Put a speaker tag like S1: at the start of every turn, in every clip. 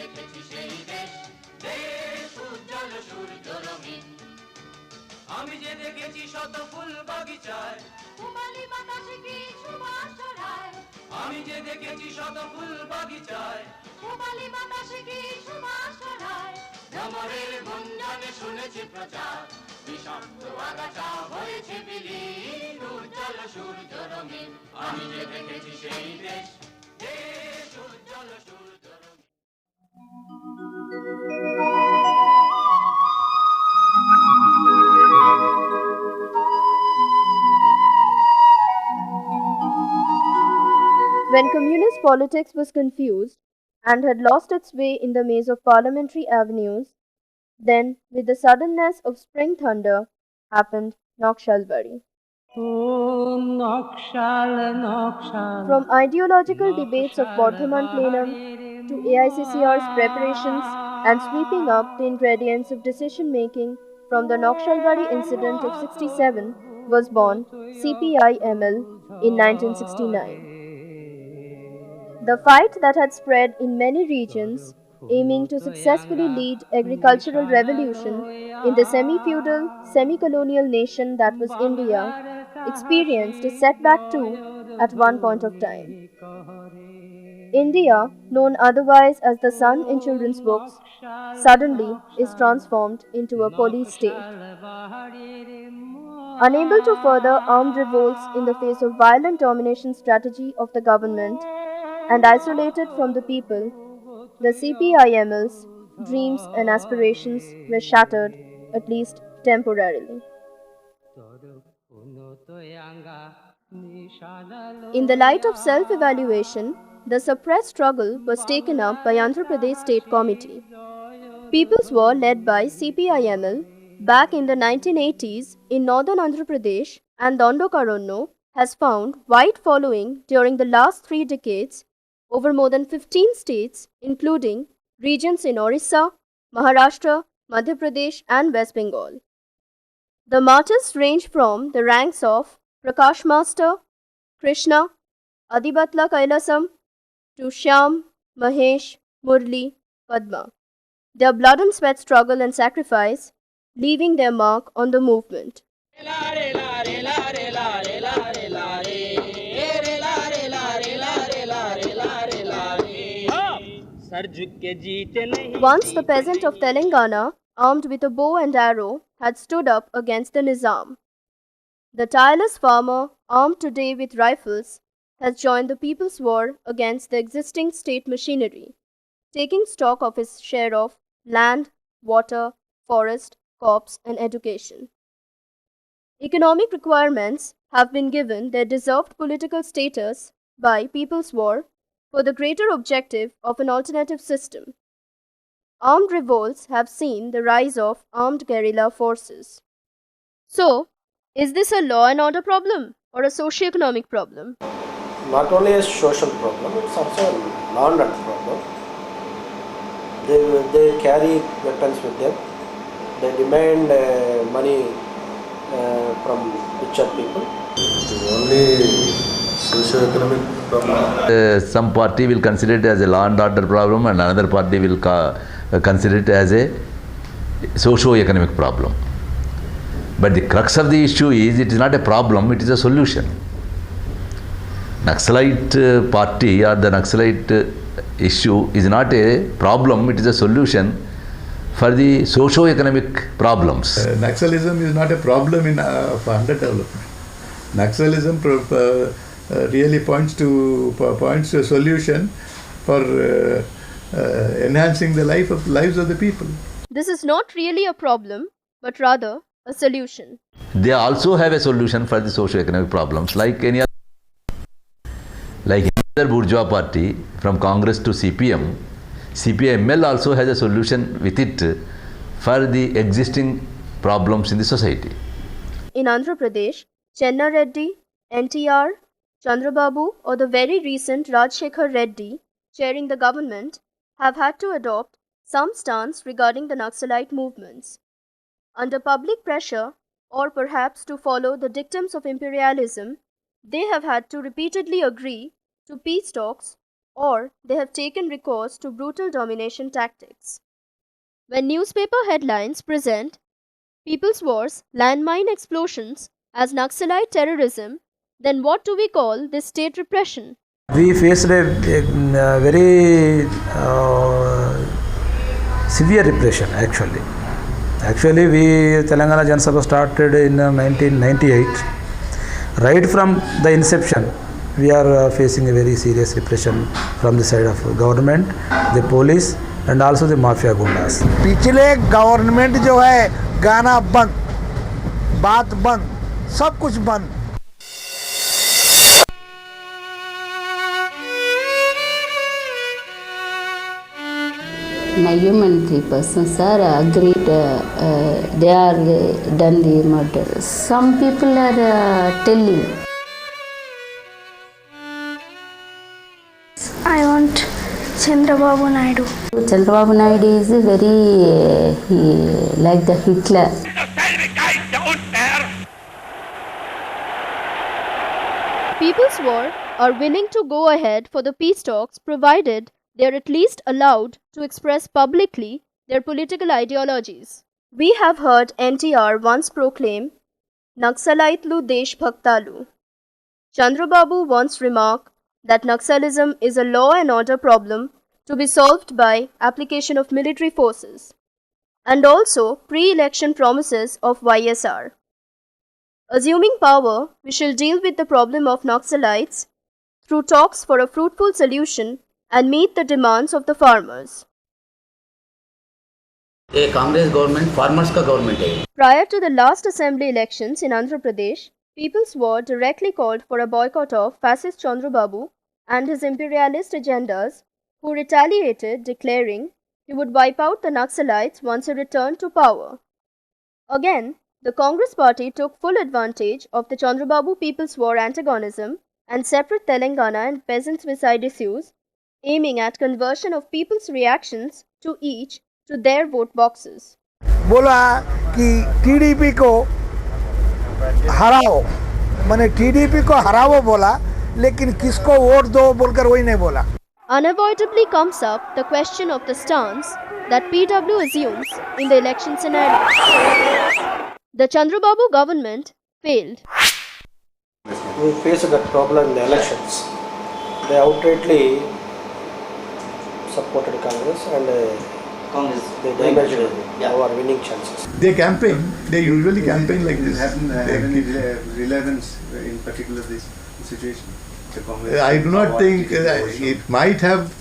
S1: দেখেছি সেই দেশ, দেশ উজ্জ্বল সূর্য রঙিন। আমি যে দেখেছি শত ফুল বাগিচায়,
S2: পুবালি বাতাসে কি সুবাস ছড়ায়।
S1: আমি যে দেখেছি শত ফুল বাগিচায়,
S2: পুবালি বাতাসে কি সুবাস ছড়ায়।
S1: ভ্রমরের গুঞ্জনে শুনেছি প্রচার, বিষাক্ত আগাছা হয়েছে বিলীন, উজ্জ্বল সূর্য রঙিন। আমি যে দেখেছি সেই দেশ, দেশ উজ্জ্বল সূর্য রঙিন।
S3: When communist politics was confused and had lost its way in the maze of parliamentary avenues, then, with the suddenness of spring thunder, happened Naxalbari. From ideological debates of Bardhaman Plenum to AICCR's preparations and sweeping up the ingredients of decision making from the Naxalbari incident of 67 was born CPI-ML in 1969. The fight that had spread in many regions, aiming to successfully lead agricultural revolution in the semi-feudal, semi-colonial nation that was India, experienced a setback too at one point of time. India, known otherwise as the sun in children's books, suddenly is transformed into a police state. Unable to further armed revolts in the face of violent domination strategy of the government, and isolated from the people, the CPIML's dreams and aspirations were shattered, at least temporarily. In the light of self-evaluation, the suppressed struggle was taken up by Andhra Pradesh State Committee. People's War led by CPIML back in the 1980s in northern Andhra Pradesh and Dandokaranno has found wide following during the last 3 decades over more than 15 states, including regions in Orissa, Maharashtra, Madhya Pradesh, and West Bengal. The martyrs range from the ranks of Prakash Master, Krishna, Adibatla Kailasam, to Shyam, Mahesh, Murli, Padma. Their blood and sweat struggle and sacrifice, leaving their mark on the movement. Once the peasant of Telangana, armed with a bow and arrow, had stood up against the Nizam. The tireless farmer, armed today with rifles, has joined the people's war against the existing state machinery, taking stock of his share of land, water, forest, crops, and education. Economic requirements have been given their deserved political status by People's War for the greater objective of an alternative system. Armed revolts have seen the rise of armed guerrilla forces. So, is this a law and order problem or a socio-economic problem?
S4: Not only a social problem, it's also a law and order problem. They carry weapons with them. They demand money from richer people.
S5: It is only socio-economic problem.
S6: Some party will consider it as a law and order problem, and another party will consider it as a socio-economic problem. But the crux of the issue is, it is not a problem, it is a solution. Naxalite party or the Naxalite issue is not a problem, it is a solution for the socio-economic problems.
S5: Naxalism is not a problem for underdevelopment. Naxalism really points to a solution for enhancing the lives of the people.
S3: This is not really a problem, but rather a solution.
S6: They also have a solution for the socio-economic problems, like any other bourgeois party, from Congress to CPM. CPIML also has a solution with it for the existing problems in the society.
S3: In Andhra Pradesh, Chenna Reddy, NTR, Chandrababu, or the very recent Rajshekhar Reddy, chairing the government, have had to adopt some stance regarding the Naxalite movements. Under public pressure, or perhaps to follow the dictums of imperialism, they have had to repeatedly agree to peace talks or they have taken recourse to brutal domination tactics. When newspaper headlines present People's Wars, landmine explosions as Naxalite terrorism, then what do we call this state repression?
S7: We faced a very severe repression actually. Actually, Telangana Jana Sabha started in 1998. Right from the inception, we are facing a very serious repression from the side of government, the police and also the mafia gundas.
S8: पिछले government जो है गाना बंद, बात बंद, सब कुछ बंद.
S9: Three persons are agreed, they are done the murder. Some people are telling.
S2: I want Chandrababu Naidu.
S9: Chandrababu Naidu is very like the Hitler.
S3: People's War are willing to go ahead for the peace talks provided they are at least allowed to express publicly their political ideologies. We have heard NTR once proclaim, Naxalaitlu Desh Bhaktalu. Chandrababu once remarked that Naxalism is a law and order problem to be solved by application of military forces, and also pre-election promises of YSR. Assuming power, we shall deal with the problem of Naxalites through talks for a fruitful solution and meet the demands of the farmers.
S10: A Congress government, farmers ka government hai.
S3: Prior to the last assembly elections in Andhra Pradesh, People's War directly called for a boycott of fascist Chandrababu and his imperialist agendas, who retaliated, declaring he would wipe out the Naxalites once he returned to power. Again, the Congress party took full advantage of the Chandrababu People's War antagonism and separate Telangana and peasant-suicide issues, aiming at conversion of people's reactions to each to their vote boxes.
S8: बोला कि TDP को हराओ, मैंने TDP को हराओ बोला, लेकिन किसको vote दो बोलकर वही नहीं बोला.
S3: Unavoidably comes up the question of the stance that PW assumes in the election scenario. The Chandrababu government failed.
S4: We faced that problem in the elections. They outrightly supported Congress and they damaged our winning chances.
S5: They campaign, they usually campaign like this.
S11: Relevance in particular this situation?
S5: I do not think it might have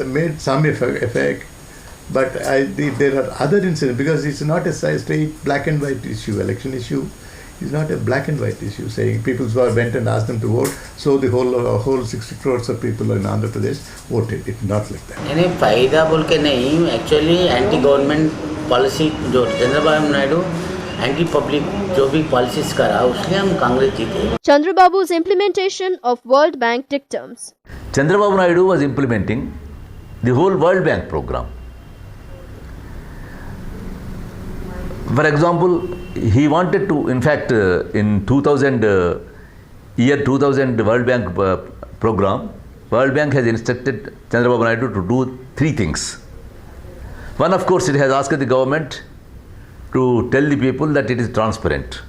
S5: made some effect, but there are other incidents because it's not a straight black and white issue. Election issue is not a black and white issue saying people went and asked them to vote, so the whole 60 crores of people in Andhra Pradesh voted. It's not like that.
S10: यानी फायदा बोल के नहीं, actually anti government policy जो Chandrababu Naidu anti public जो भी policies करा उसलिए हम कांग्रेस जीते.
S3: Chandrababu's implementation of World Bank dictums.
S6: Chandrababu Naidu was implementing the whole World Bank program. For example, he wanted to, in fact, in 2000 World Bank program, World Bank has instructed Chandrababu Naidu to do 3 things. One, of course, it has asked the government to tell the people that it is transparent.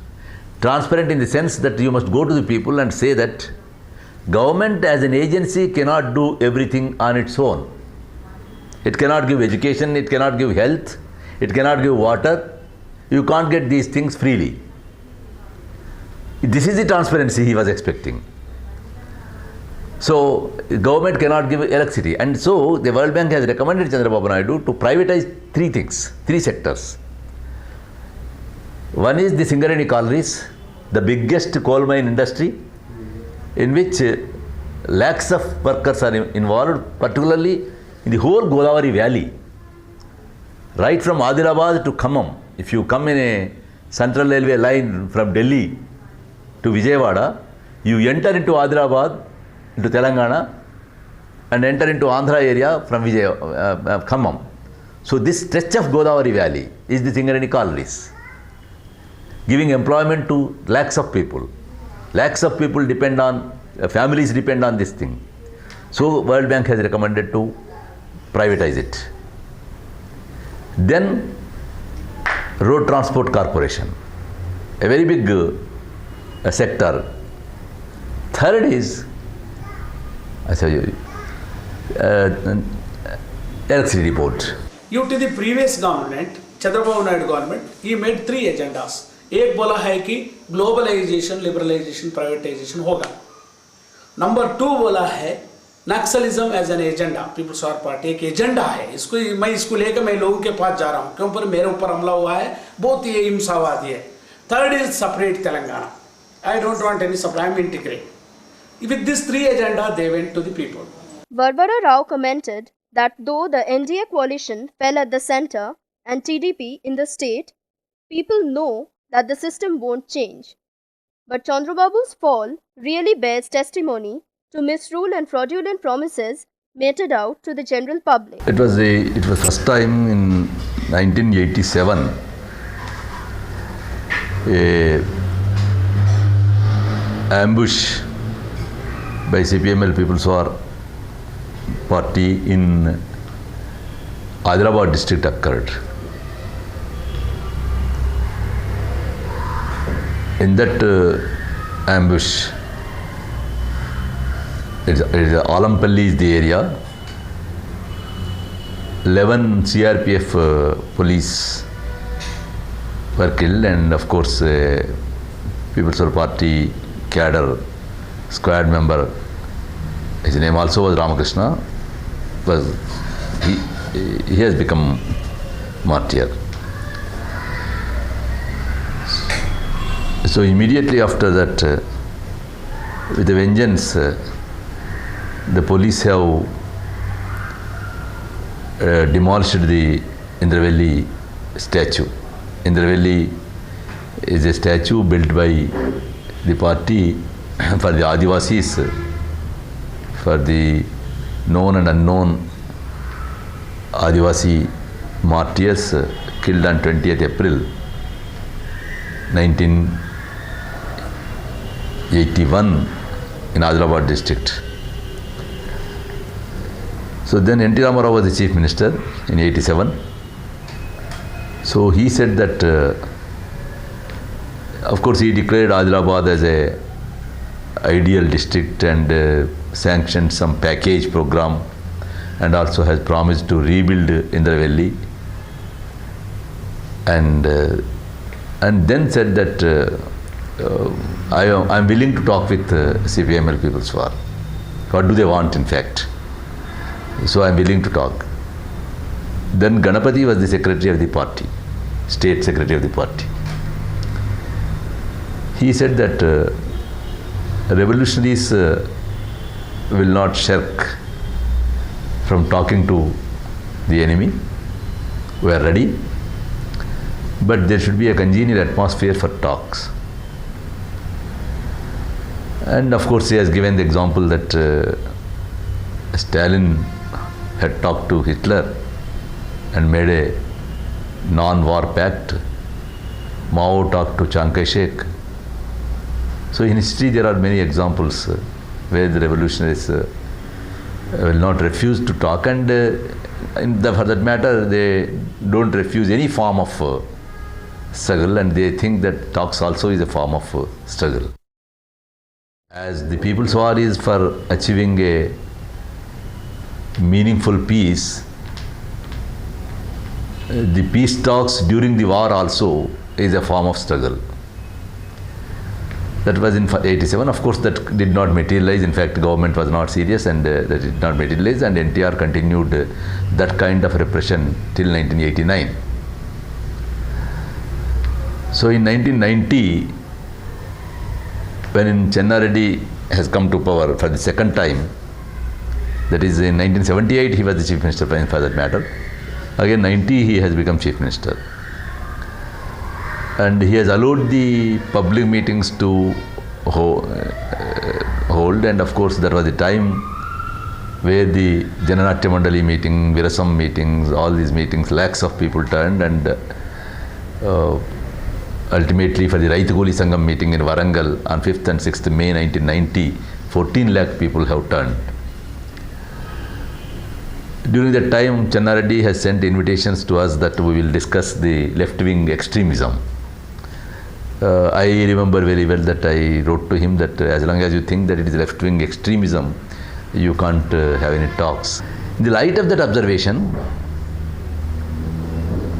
S6: Transparent in the sense that you must go to the people and say that government as an agency cannot do everything on its own. It cannot give education, it cannot give health, it cannot give water. You can't get these things freely. This is the transparency he was expecting. So, government cannot give electricity. And so, the World Bank has recommended Chandrababu Naidu to privatize 3 things, 3 sectors. One is the Singareni collieries, the biggest coal mine industry, in which lakhs of workers are involved, particularly in the whole Godavari valley, right from Adilabad to Khammam. If you come in a central railway line from Delhi to Vijayawada, you enter into Adilabad, into Telangana, and enter into Andhra area from Khammam. So this stretch of Godavari valley is the Singareni collieries, giving employment to lakhs of people. Lakhs of people depend on, families depend on this thing. So World Bank has recommended to privatize it. Then Road Transport Corporation, a very big sector. Third is electricity board.
S12: Due to the previous government, Chandrababu Naidu government, he made 3 agendas. एक बोला है कि globalisation, liberalisation, privatisation होगा. Number 2 बोला है Naxalism as an agenda. Peoples war party एक agenda है. इसको लेकर मैं लोगों के पास जा रहा हूँ, क्यों पर मेरे ऊपर हमला हुआ है, बहुत ही हिंसावादी है. Third is separate Telangana. I don't want any supply, I am integrate. With these 3 agenda, they went to the people.
S3: Varvara Rao commented that though the NDA coalition fell at the center and TDP in the state, people know that the system won't change. But Chandrababu's fall really bears testimony to misrule and fraudulent promises meted out to the general public.
S6: It was first time in 1987 a ambush by CPML People's War Party in Hyderabad district occurred. In that ambush, Alampalli is the area. 11 CRPF police were killed, and of course People's War Party cadre squad member, his name also was Ramakrishna, he has become martyr. So immediately after that, with a vengeance, the police have demolished the Indravelli statue. Indravelli is a statue built by the party for the Adivasis, for the known and unknown Adivasi martyrs killed on 20th April 1981 in Hyderabad district. So then N.T. Ramarao was the chief minister in 87. So he said that of course he declared Hyderabad as a ideal district and sanctioned some package program, and also has promised to rebuild Indravelli, and then said that I am willing to talk with CPML People's War. What do they want in fact? So I am willing to talk. Then Ganapati was the secretary of the party, state secretary of the party. He said that revolutionaries will not shirk from talking to the enemy. We are ready, but there should be a congenial atmosphere for talks. And of course he has given the example that Stalin had talked to Hitler and made a non-war pact. Mao talked to Chiang Kai-shek. So in history there are many examples where the revolutionaries will not refuse to talk, and for that matter they don't refuse any form of struggle, and they think that talks also is a form of struggle. As the People's War is for achieving a meaningful peace, the peace talks during the war also is a form of struggle. That was in 87. Of course, that did not materialize. In fact, the government was not serious, and that did not materialize. And NTR continued that kind of repression till 1989. So in 1990, when Chenna Reddy has come to power for the second time, that is in 1978, he was the chief minister for that matter. Again, 90 he has become chief minister. And he has allowed the public meetings to hold, and of course there was a time where the Jananatya Mandali meeting, Virasam meetings, all these meetings, lakhs of people turned, and ultimately for the Raitugoli Sangam meeting in Warangal on 5th and 6th May 1990, 14 lakh people have turned. During that time, Channa Reddy has sent invitations to us that we will discuss the left-wing extremism. I remember very well that I wrote to him that as long as you think that it is left-wing extremism, you can't have any talks. In the light of that observation,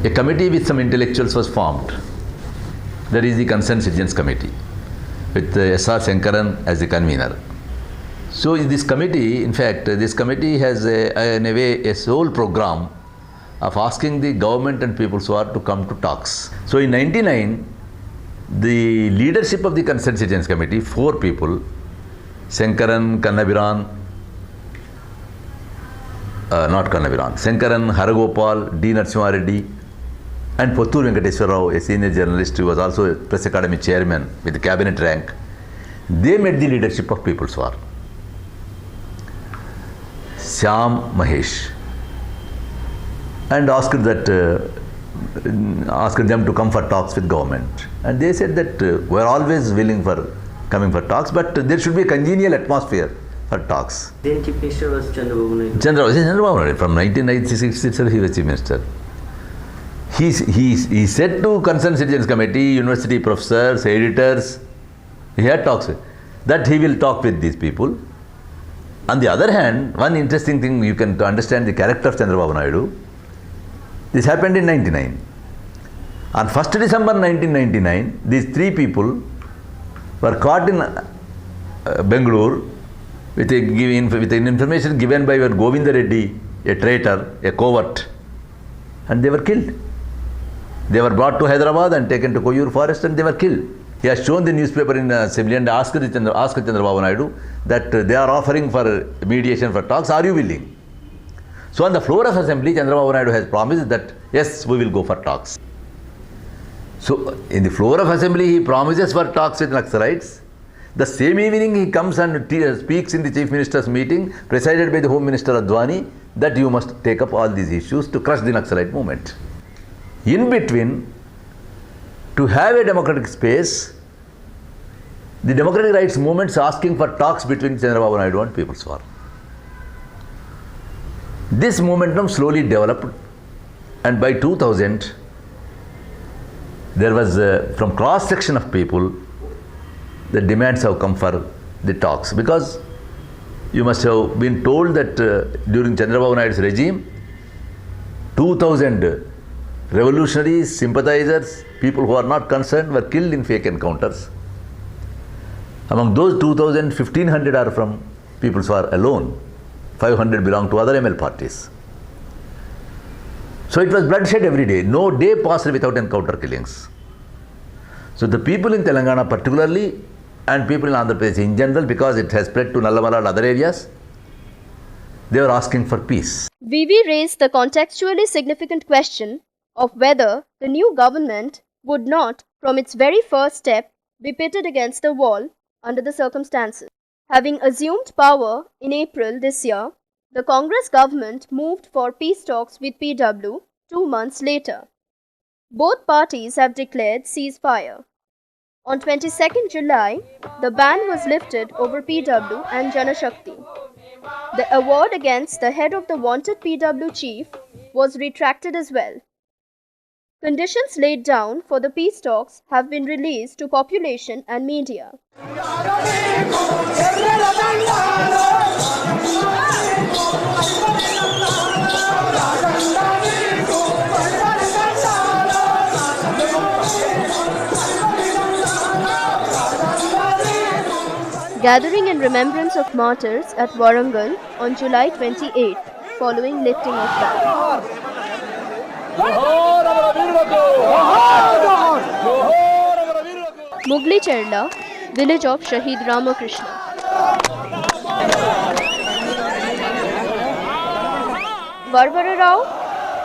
S6: a committee with some intellectuals was formed. That is the Concerned Citizens Committee, with S.R. Shankaran as the convener. So this committee, in fact, this committee has in a way a sole program of asking the government and People's War to come to talks. So in 99, the leadership of the Concerned Citizens Committee, 4 people, Shankaran, Shankaran, Haragopal, D. Narasimha Reddy, and Pottur Venkateswara Rao, a senior journalist who was also a press academy chairman with the cabinet rank, they made the leadership of People's War. Shyam Mahesh, and asked them to come for talks with government. And they said that we are always willing for coming for talks, but there should be a congenial atmosphere for talks.
S13: Then Chief Minister was Chandrababu Naidu.
S6: Chandrababu Naidu. From 1996 itself he was Chief Minister. He said to Concerned Citizens Committee, university professors, editors, he had talks with, that he will talk with these people. On the other hand, one interesting thing you can to understand the character of Chandrababu Naidu, this happened in 99. On 1st December 1999, these 3 people were caught in Bengaluru with an information given by Govinda Reddy, a traitor, a covert, and they were killed. They were brought to Hyderabad and taken to Koyur forest and they were killed. He has shown the newspaper in assembly and asked Chandrababu Naidu that they are offering for mediation for talks, are you willing? So on the floor of assembly, Chandrababu Naidu has promised that yes, we will go for talks. So in the floor of assembly, he promises for talks with Naxalites. The same evening, he comes and speaks in the Chief Minister's meeting, presided by the Home Minister Advani, that you must take up all these issues to crush the Naxalite movement. In between, to have a democratic space, the democratic rights movement is asking for talks between Chandrababu Naidu and People's War. This momentum slowly developed, and by 2000, there was from cross section of people, the demands have come for the talks, because you must have been told that during Chandrababu Naidu's regime, 2000 revolutionaries, sympathizers, people who are not concerned were killed in fake encounters. Among those 2000, 1500 are from People's War alone. 500 belong to other ML parties. So it was bloodshed every day. No day passed without encounter killings. So the people in Telangana particularly, and people in Andhra Pradesh in general, because it has spread to Nallamala and other areas, they were asking for peace.
S3: VV raised the contextually significant question of whether the new government would not, from its very first step, be pitted against the wall under the circumstances. Having assumed power in April this year, the Congress government moved for peace talks with PW 2 months later. Both parties have declared ceasefire. On 22nd July, the ban was lifted over PW and Janashakti. The award against the head of the wanted PW chief was retracted as well. Conditions laid down for the peace talks have been released to population and media. Gathering in remembrance of martyrs at Warangal on July 28th, following lifting of ban. Mugli Cherla, village of Shahid Ramakrishna. Varvara Rao,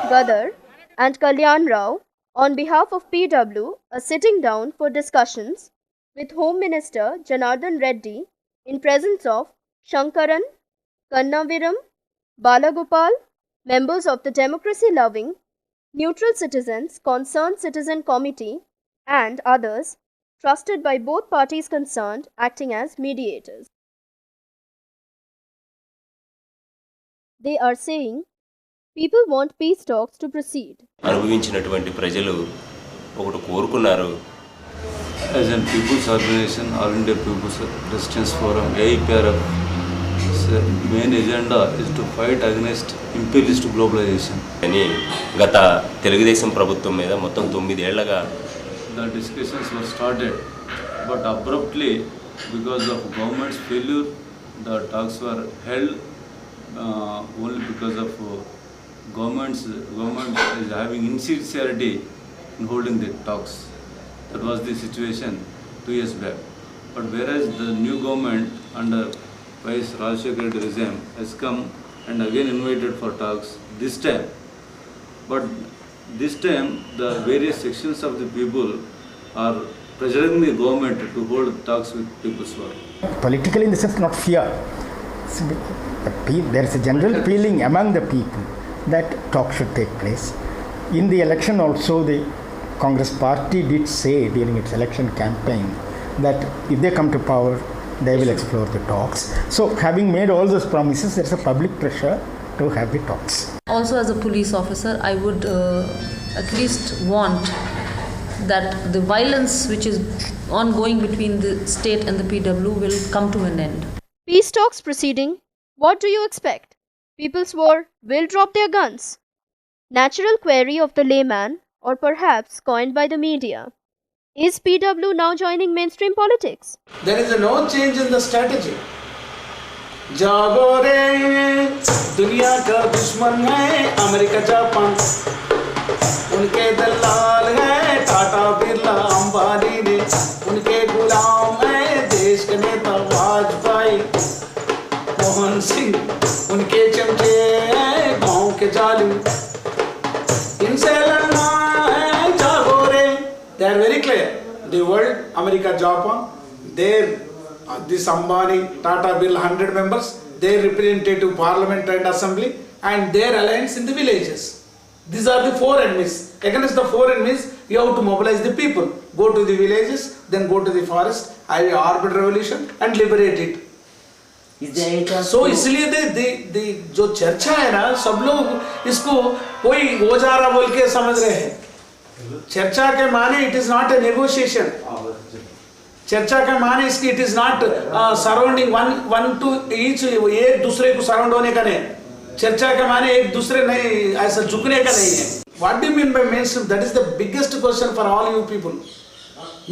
S3: Gadar and Kalyan Rao, on behalf of PW, are sitting down for discussions with Home Minister Janardhan Reddy in presence of Shankaran, Kannaviram, Balagopal, members of the democracy-loving, neutral citizens, concerned citizen committee and others trusted by both parties concerned acting as mediators. They are saying People want peace talks to proceed.
S14: అనుభవించినటువంటి ప్రజలు ఒకటి కోరుకున్నారు.
S15: As a people's organization, All India People's Resistance Forum, AIPRF, main agenda is to fight against imperialist globalization.
S14: అని గత తెలుగుదేశం ప్రభుత్వం మీద మొత్తం 9 ఏళ్లుగా
S15: the discussions were started, but abruptly, because of government's failure, the talks were held only because of government is having insincerity in holding the talks. That was the situation 2 years back. But whereas the new government under Vice Rajshekar regime has come and again invited for talks this time, but this time the various sections of the people are pressuring the government to hold talks with people's work.
S16: Politically, in the sense, not fear. There is a general feeling among the people that talk should take place. In the election also, the Congress party did say during its election campaign that if they come to power, they will explore the talks. So having made all those promises, there is a public pressure to have the talks.
S17: Also, as a police officer, I would at least want that the violence which is ongoing between the state and the PW will come to an end.
S3: Peace talks proceeding. What do you expect? People swore will drop their guns. Natural query of the layman, or perhaps coined by the media. Is PW now joining mainstream politics?
S12: There is no change in the strategy. जागो रे दुनिया का दुश्मन है America Japan, उनके दलाल है टाटा बिरला अंबानी ने, उनके गुलाम है देश के नेता वाजपेयी मोहन सिंह, उनके चमचे हैं गांव के जालू, इनसे लड़ना है जागो रे. They are very clear. The world, America, Japan, their this Ambani, Tata Birla 100 members, their representative parliament and assembly, and their alliance in the villages. These are the 4 enemies. Against the 4 enemies, you have to mobilize the people. Go to the villages, then go to the forest, have an armed revolution and liberate it. So इसलिए the जो चर्चा है ना, सब लोग इसको कोई वो जा रहा बोल के समझ रहे हैं. चर्चा के माने it is not a negotiation. चर्चा का माने इसकी it is not surrounding one to each, एक दूसरे को surround होने का नहीं. चर्चा का माने एक दूसरे नहीं ऐसा झुकने का नहीं है. What do you mean by mainstream? That is the biggest question for all you people.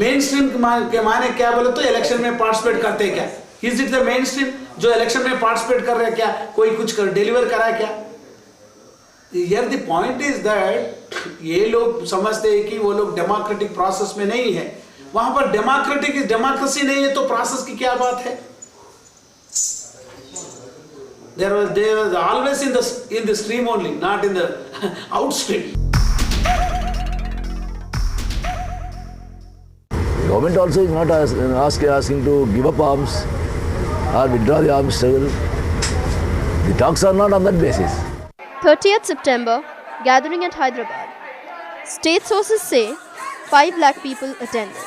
S12: Mainstream के माने क्या बोले तो इलेक्शन में पार्टिसिपेट करते हैं क्या? Is it the mainstream जो इलेक्शन में पार्टिसिपेट कर रहे हैं क्या? कोई कुछ डिलीवर करा है क्या? Here the point is that ये लोग समझते हैं कि वो लोग डेमोक्रेटिक प्रोसेस में नहीं है. वहां पर डेमोक्रेसी नहीं है तो प्रोसेस की क्या बात है? They were always in the stream only, not in the outstream.
S6: Government also is not asking to give up arms or withdraw the arms struggle. The talks are not on that basis.
S3: 30th September, gathering at Hyderabad. State sources say 5 lakh people attended.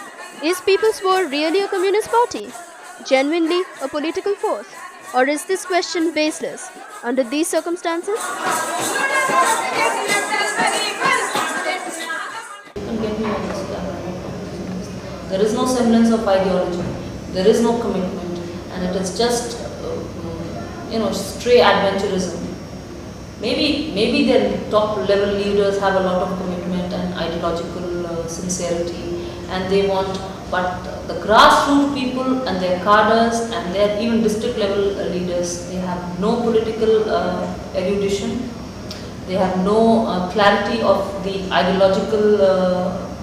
S3: Is People's War really a communist party? Genuinely a political force? Or is this question baseless under these circumstances?
S17: There is no semblance of ideology. There is no commitment, and it is just stray adventurism. Maybe their top level leaders have a lot of commitment and ideological sincerity, and they want. But the grassroots people and their cadres and their even district level leaders, they have no political erudition. They have no clarity of the ideological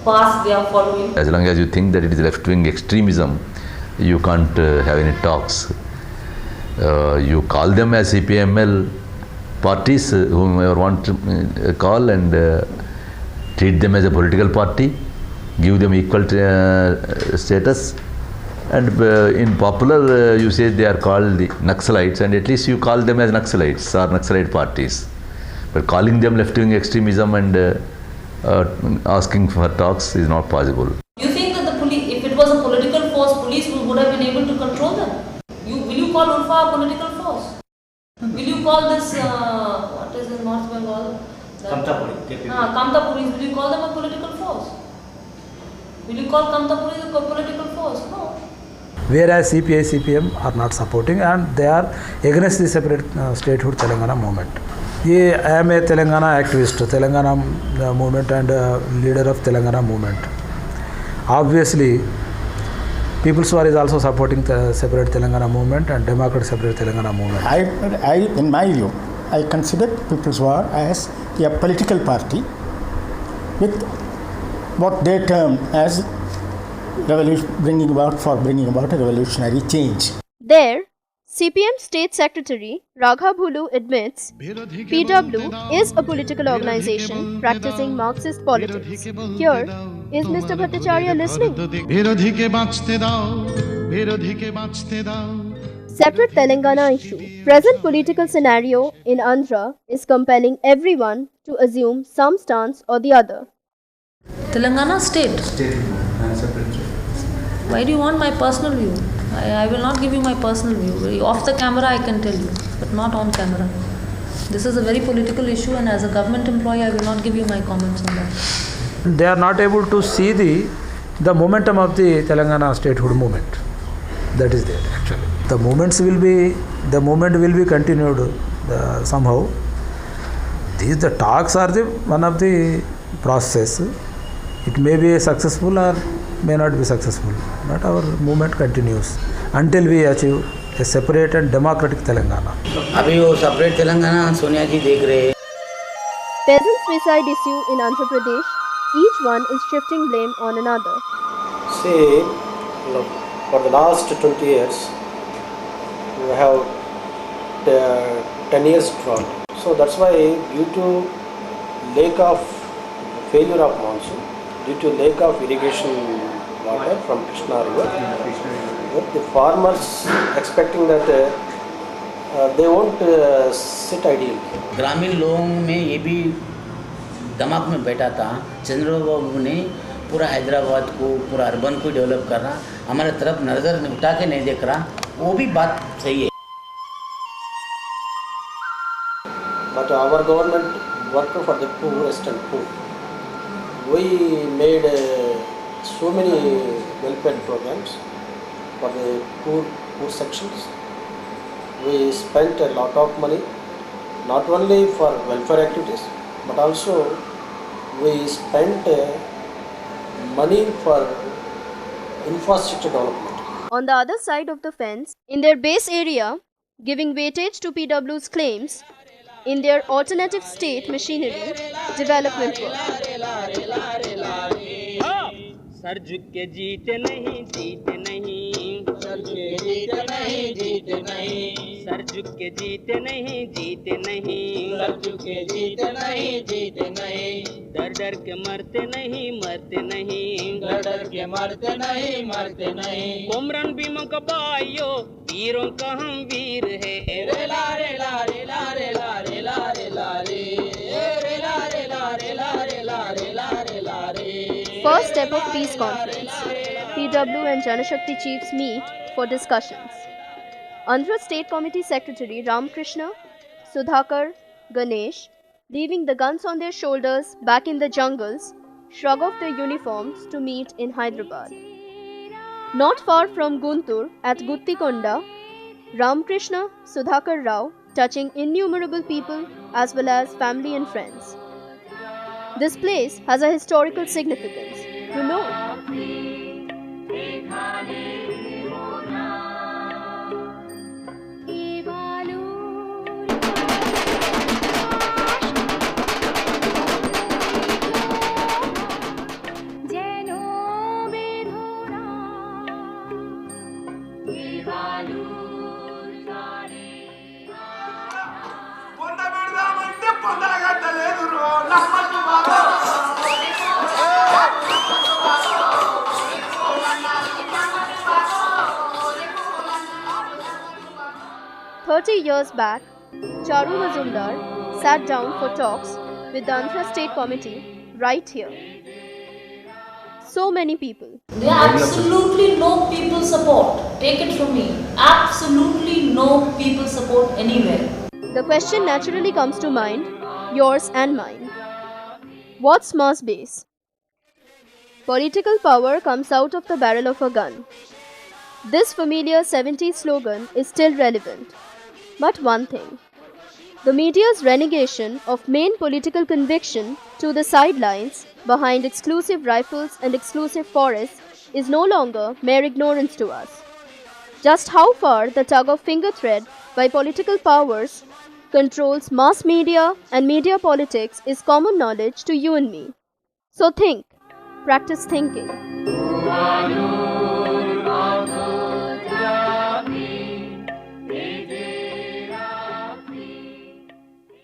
S17: path they are following.
S6: As long as you think that it is left-wing extremism, you can't have any talks. You call them as CPML parties, whomever want to call, and treat them as a political party. Give them equal status, and in popular you say they are called the Naxalites, and at least you call them as Naxalites or Naxalite parties. But calling them left-wing extremism and asking for talks is not possible.
S17: You think that the police, if it was a political force, police would have been able to control them? Will you call Ulfa a political force? Will you call this what is it, North Bengal.
S10: Kamtapuri.
S17: Kamtapuris, will you call them a political force? Will you call Kamtapuris a political force? No.
S7: Whereas CPI, CPM are not supporting and they are against the separate statehood Telangana movement. I am a Telangana activist, Telangana movement and leader of Telangana movement. Obviously, People's War is also supporting the separate Telangana movement and Democrat separate Telangana movement.
S16: In my view, I consider People's War as a political party with what they term as bringing about a revolutionary change.
S3: There, CPM State Secretary Raghav Bhulu admits PW is a political organization practicing Marxist politics. Here is Mr. Bhattacharya listening. Separate Telangana issue. Present political scenario in Andhra is compelling everyone to assume some stance or the other.
S17: Telangana state. Why do you want my personal view? I will not give you my personal view. Off the camera I can tell you, but not on camera. This is a very political issue and as a government employee I will not give you my comments on that.
S7: They are not able to see the momentum of the Telangana statehood movement. That is there actually. The movement will be continued somehow. The talks are one of the process. It may be successful or may not be successful, but our movement continues until we achieve a separate and democratic Telangana.
S10: अभी वो separate Telangana Sonia जी देख रहे हैं.
S3: Peasant suicide issue in Andhra Pradesh. Each one is shifting blame on another.
S4: See, for the last 20 years, we have 10 years drought. So that's why due to lack of failure of monsoon, due to lack of irrigation water from Krishna river, the farmers expecting that they won't sit idle.
S10: ग्रामीण लोगों में ये भी दिमाग में बैठा था चंद्रबाबू बाबू ने पूरा हैदराबाद को पूरा अर्बन को डेवलप कर रहा, हमारे तरफ नज़र उठा के नहीं देख रहा, वो भी बात सही है.
S4: But our government worked for the poorest and poor. We made so many welfare programs for the poor sections. We spent a lot of money, not only for welfare activities, but also we spent money for infrastructure development.
S3: On the other side of the fence, in their base area, giving weightage to PW's claims, in their alternative state machinery, development work.
S1: Sir झुक के जीते नहीं जीते नहीं sir झुक के जीते नहीं जीते नहीं सर झुक के जीते नहीं जीते नहीं सर झुक के जीते नहीं जीते नहीं डर डर के मरते नहीं मरते नहीं डर डर के मरते नहीं मरते नहीं कुमरन भीमों का भाइयों वीरों का हम वीर है रे ला रे ला रे ला रे ला रे ला रे ला रे रे ला रे ला रे ला रे ला रे ला रे ला रे.
S3: First step of peace conference. PW and Janashakti chiefs meet for discussions. Andhra State Committee Secretary Ramakrishna, Sudhakar, Ganesh, leaving the guns on their shoulders back in the jungles, shrug off their uniforms to meet in Hyderabad. Not far from Guntur at Guttikonda, Ramakrishna, Sudhakar Rao touching innumerable people as well as family and friends. This place has a historical significance. You know. Years back, Charu Mazumdar sat down for talks with the Andhra State Committee right here. So many people.
S17: There are absolutely no people support. Take it from me. Absolutely no people support anywhere.
S3: The question naturally comes to mind, yours and mine. What's mass base? Political power comes out of the barrel of a gun. This familiar 70s slogan is still relevant. But one thing, the media's renegation of main political conviction to the sidelines behind exclusive rifles and exclusive forests is no longer mere ignorance to us. Just how far the tug of finger thread by political powers controls mass media and media politics is common knowledge to you and me. So think, practice thinking.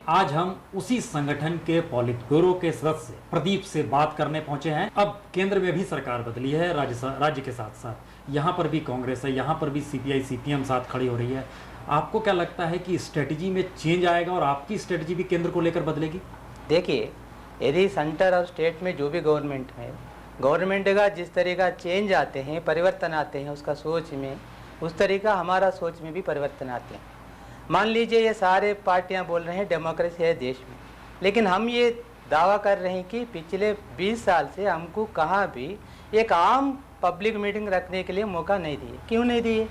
S18: आज हम उसी संगठन के पॉलिट bureau के सदस्य प्रदीप से बात करने पहुंचे हैं। अब केंद्र में भी सरकार बदली है, राज्य के साथ साथ यहाँ पर भी कांग्रेस है, यहाँ पर भी सीपीआई सीपीएम साथ खड़ी हो रही है। आपको क्या लगता है कि स्ट्रेटजी में चेंज आएगा और आपकी स्ट्रेटजी भी केंद्र को लेकर बदलेगी?
S19: देखिए, यदि सेंटर और स्टेट में जो भी गवर्नमेंट है, गवर्नमेंट का जिस तरीका चेंज आते हैं, परिवर्तन आते हैं उसका सोच में, उस तरीका हमारा सोच में भी परिवर्तन आते हैं। मान लीजिए ये सारे पार्टियां बोल रहे हैं डेमोक्रेसी है देश में, लेकिन हम ये दावा कर रहे हैं कि पिछले 20 साल से हमको कहाँ भी एक आम पब्लिक मीटिंग रखने के लिए मौका नहीं दिए। क्यों नहीं दिए?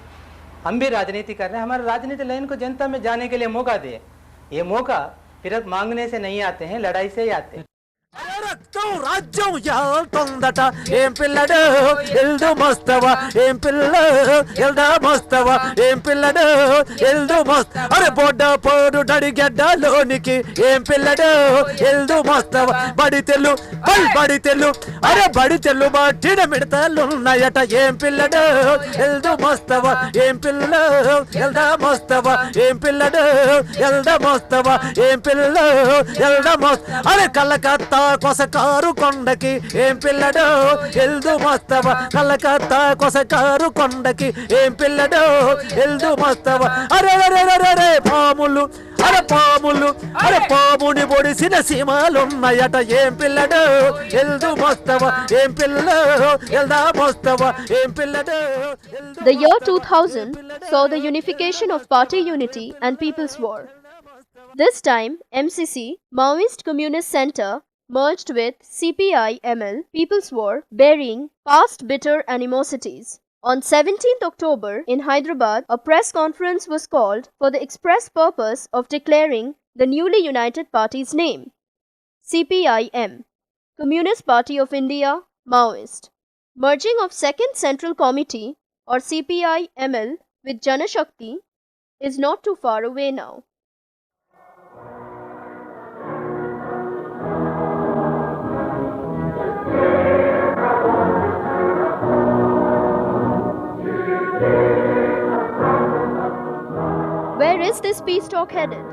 S19: हम भी राजनीति कर रहे हैं, हमारे राजनीति लाइन को जनता में जाने के लिए मौका दिए। ये मौका फिर मांगने से नहीं आते हैं, लड़ाई से ही आते हैं।
S8: రాజ్యం వెళ్తుందట ఏం పిల్లడు ఎల్దు మస్తవా ఏం పిల్ల ఎల్దా మస్తవా ఏం పిల్లడు ఎల్దు మస్త్ అరే బొడ్డ పోడు డడి గడ్డలోనికి ఏం పిల్లడు ఎల్దు మస్తవా బడి తెల్లు అరే బడి తెల్లు బాటిన మిడతలున్నాయట ఏం పిల్లడు ఎల్దు మస్తవా ఏం పిల్ల ఎల్దా మస్తవా ఏం పిల్లడు ఎల్దా మస్తవా ఏం పిల్ల ఎల్దా మస్త్ అరే కలకత్తా కొసకారు కొండకి ఏం పిల్లడో ఎల్దు మస్తవా కలకత్తా కొసకారు కొండకి ఏం పిల్లడో ఎల్దు మస్తవా అరే పాములు అరే పాముని పొడిసిన సీమాలున్నాయట ఏం పిల్లడో ఎల్దు మస్తవా ఏం పిల్ల ఎల్దా మస్తవా ఏం పిల్లడో.
S3: The year 2000 saw the unification of party unity and people's war. This time, MCC, Maoist Communist Center, merged with CPI-ML, People's War, burying past bitter animosities. On 17th October in Hyderabad, a press conference was called for the express purpose of declaring the newly united party's name, CPI-M, Communist Party of India, Maoist. Merging of Second Central Committee or CPI-ML with Janashakti is not too far away now. Where is this peace talk headed?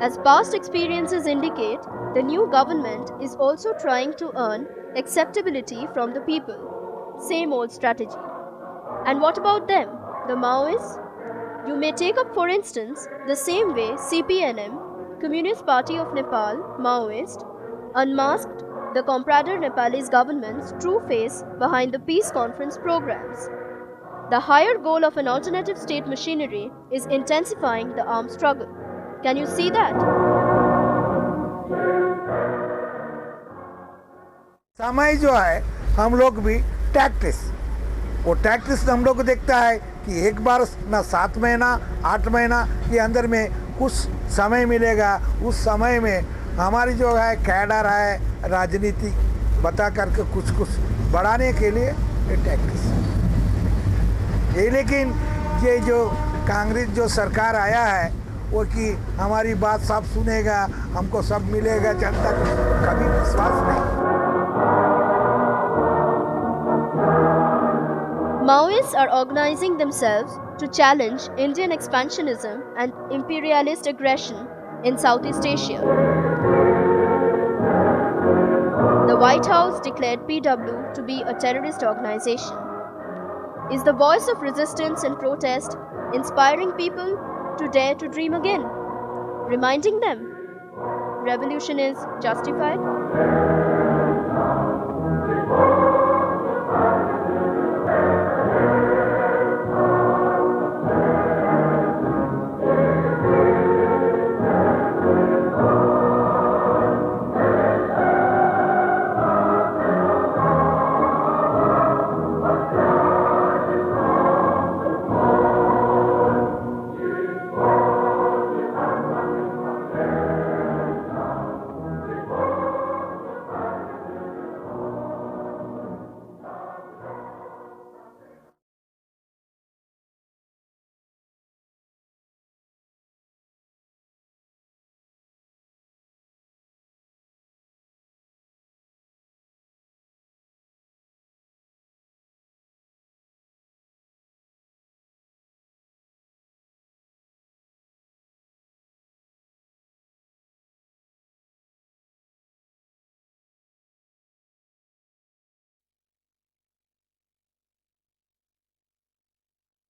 S3: As past experiences indicate, the new government is also trying to earn acceptability from the people. Same old strategy. And what about them, the Maoists? You may take up, for instance, the same way CPNM, Communist Party of Nepal, Maoist, unmasked the comprador Nepalese government's true face behind the peace conference programs. The higher goal of an alternative state machinery is intensifying the armed struggle. Can you see that?
S8: समय जो है हम लोग भी tactics, वो tactics हम लोग को देखता है कि एक बार ना 7 महीना 8 महीना के अंदर में कुछ समय मिलेगा, उस समय में हमारी जो है कैडर है राजनीति बता करके कुछ बढ़ाने के लिए ये टैक्टिस ये। लेकिन ये जो कांग्रेस जो सरकार आया है वो कि हमारी बात सब सुनेगा, हमको सब मिलेगा, जनता को कभी विश्वास नहीं।
S3: Maoists are organizing themselves to challenge Indian expansionism and imperialist aggression in Southeast Asia. The White House declared PW to be a terrorist organization. Is the voice of resistance and protest inspiring people to dare to dream again? Reminding them revolution is justified?